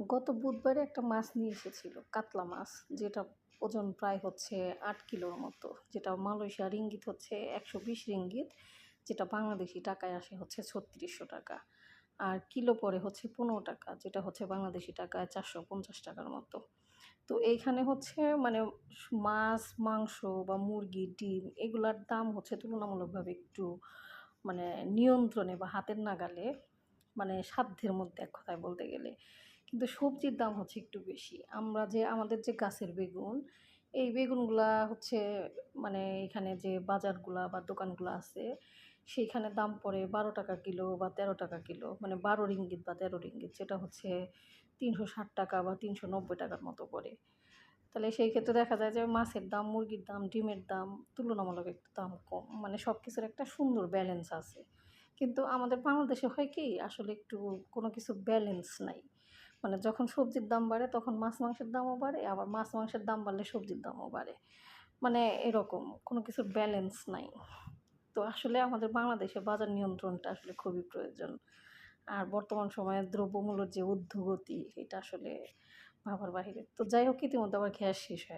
গত বুধবারে একটা মাছ নিয়ে এসেছিল, কাতলা মাছ, যেটা ওজন প্রায় হচ্ছে ৮ কিলোর মতো। যেটা মালয়েশিয়া রিঙ্গিত হচ্ছে ১২০ রিঙ্গিত, যেটা বাংলাদেশী টাকায় আসে হচ্ছে ৩৬০০ টাকা। আর কিলো পড়ে হচ্ছে ১৫ টাকা, যেটা হচ্ছে বাংলাদেশী টাকায় ৪৫০ টাকার মতো। তো এইখানে হচ্ছে মানে মাছ, মাংস বা মুরগি, ডিম এগুলার দাম হচ্ছে তুলনামূলকভাবে একটু মানে নিয়ন্ত্রণে বা হাতের নাগালে, মানে সাধ্যের মধ্যে এক কথায় বলতে গেলে। কিন্তু সবজির দাম হচ্ছে একটু বেশি। আমাদের যে গাছের বেগুন, এই বেগুনগুলা হচ্ছে মানে এখানে যে বাজারগুলা বা দোকানগুলা আছে, সেইখানে দাম পড়ে ৳১২ কিলো বা ৳১৩ কিলো। মানে ১২ রিঙ্গিত বা ১৩ রিঙ্গিত, যেটা হচ্ছে ৳৩৬০ বা ৳৩৯০ মতো পড়ে। তাহলে সেই ক্ষেত্রে দেখা যায় যে মাছের দাম, মুরগির দাম, ডিমের দাম তুলনামূলক একটু দাম কম। মানে সবকিছুর একটা সুন্দর ব্যালেন্স আছে। কিন্তু আমাদের বাংলাদেশে হয় কি আসলে একটু কোনো কিছু ব্যালেন্স নাই। মানে যখন সবজির দাম বাড়ে তখন মাছ-মাংসের দামও বাড়ে, আবার মাছ-মাংসের দাম বাড়লে সবজির দামও বাড়ে। মানে এরকম কোনো কিছুর ব্যালেন্স নাই। তো আসলে আমাদের বাংলাদেশে বাজার নিয়ন্ত্রণটা আসলে খুবই প্রয়োজন। আর বর্তমান সময়ে দ্রব্যমূল্যের যে ঊর্ধ্বগতি, এটা আসলে ভাবার বাহিরে। তো যাই হোক, ইতিমধ্যে আমার গ্যাস শেষ হয়ে